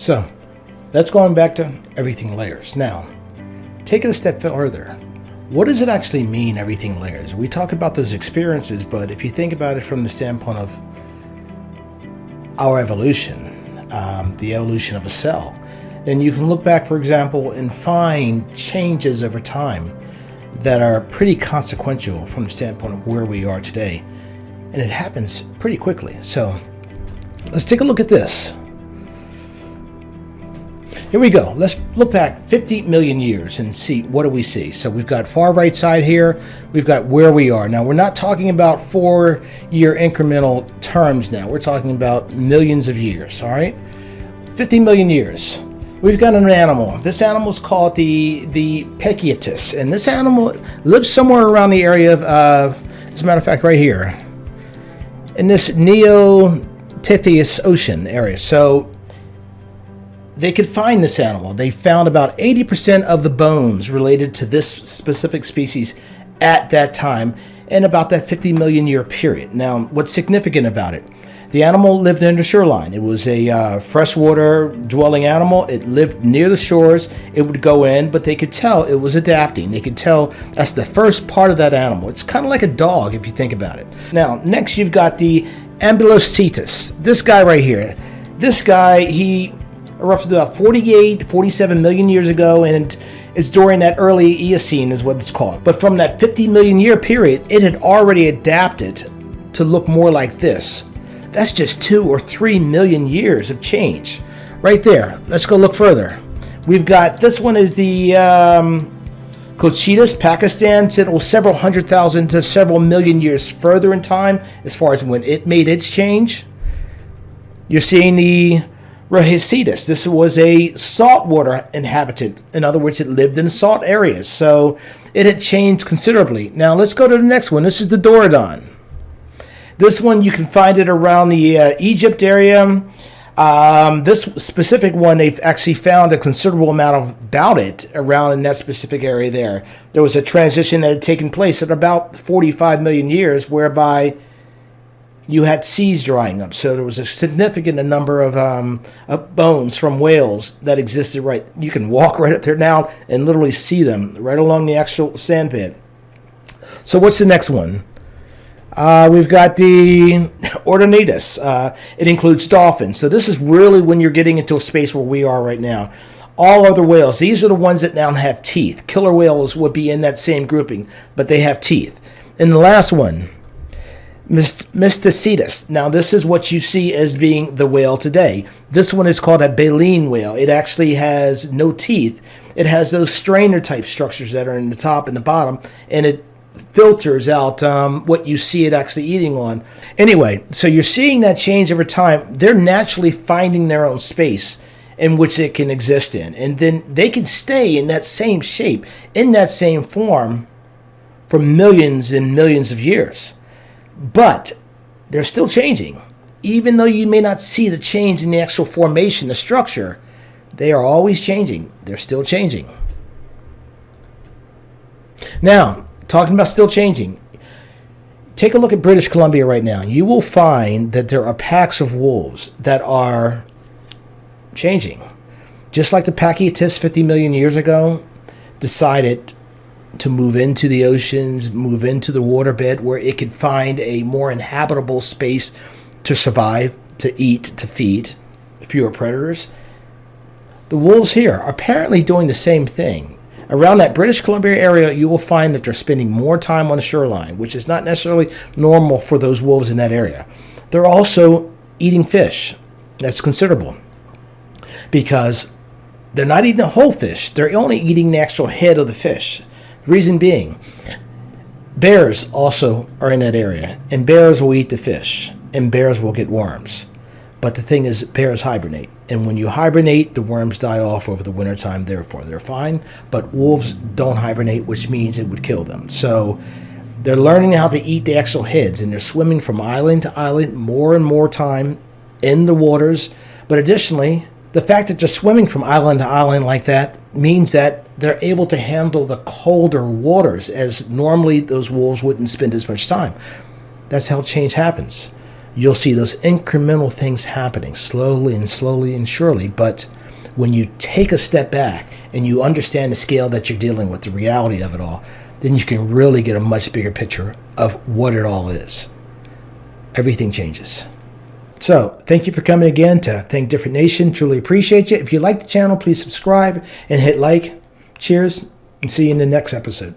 So that's going back to everything layers. Now, take it a step further. What does it actually mean, everything layers? We talk about those experiences, but if you think about it from the standpoint of our evolution, the evolution of a cell, then you can look back, for example, and find changes over time that are pretty consequential from the standpoint of where we are today. And it happens pretty quickly. So let's take a look at this. Here we go. Let's look back 50 million years and see, what do we see? So we've got far right side here. We've got where we are. Now, we're not talking about 4-year incremental terms now. We're talking about millions of years, all right? 50 million years. We've got an animal. This animal is called the Pecciatus. And this animal lives somewhere around the area of, as a matter of fact, right here, in this Neo-Tethys Ocean area. So they could find this animal. They found about 80% of the bones related to this specific species at that time in about that 50 million year period. Now, what's significant about it? The animal lived in the shoreline. It was a freshwater dwelling animal. It lived near the shores. It would go in, but they could tell it was adapting. They could tell that's the first part of that animal. It's kind of like a dog if you think about it. Now, next you've got the Ambulocetus. This guy right here. This guy, he roughly about 48, 47 million years ago, and it's during that early Eocene is what it's called. But from that 50 million year period, it had already adapted to look more like this. That's just 2 or 3 million years of change right there. Let's go look further. We've got, this one is the Cochitas, Pakistan. Said it was several 100,000 to several million years further in time as far as when it made its change. You're seeing the Rahicetus. This was a saltwater inhabitant. In other words, it lived in salt areas. So it had changed considerably. Now let's go to the next one. This is the Dorodon. This one, you can find it around the Egypt area. This specific one, they've actually found a considerable amount about it around in that specific area there. There was a transition that had taken place at about 45 million years, whereby you had seas drying up. So there was a significant number of bones from whales that existed right. You can walk right up there now and literally see them right along the actual sandpit. So what's the next one? We've got the Ordonatus. It includes dolphins. So this is really when you're getting into a space where we are right now. All other whales, these are the ones that now have teeth. Killer whales would be in that same grouping, but they have teeth. And the last one, Mysticetus. Now this is what you see as being the whale today. This one is called a baleen whale. It actually has no teeth. It has those strainer type structures that are in the top and the bottom, and it filters out what you see it actually eating on. Anyway, so you're seeing that change over time. They're naturally finding their own space in which it can exist in. And then they can stay in that same shape, in that same form for millions and millions of years. But they're still changing. Even though you may not see the change in the actual formation, the structure, they are always changing. They're still changing. Now, talking about still changing, take a look at British Columbia right now. You will find that there are packs of wolves that are changing. Just like the Pachytus 50 million years ago decided to move into the oceans, move into the waterbed where it could find a more inhabitable space to survive, to eat, to feed, fewer predators. The wolves here are apparently doing the same thing. Around that British Columbia area, you will find that they're spending more time on the shoreline, which is not necessarily normal for those wolves in that area. They're also eating fish. That's considerable because they're not eating a whole fish. They're only eating the actual head of the fish. The reason being, bears also are in that area, and bears will eat the fish, and bears will get worms. But the thing is, bears hibernate. And when you hibernate, the worms die off over the wintertime, therefore they're fine. But wolves don't hibernate, which means it would kill them. So they're learning how to eat the actual heads, and they're swimming from island to island more and more time in the waters. But additionally, the fact that they're swimming from island to island like that means that they're able to handle the colder waters, as normally those wolves wouldn't spend as much time. That's how change happens. you'll see those incremental things happening slowly and surely. But when you take a step back and you understand the scale that you're dealing with, the reality of it all, then you can really get a much bigger picture of what it all is. Everything changes. So thank you for coming again to Think Different Nation. Truly appreciate you. If you like the channel, please subscribe and hit like. Cheers, and see you in the next episode.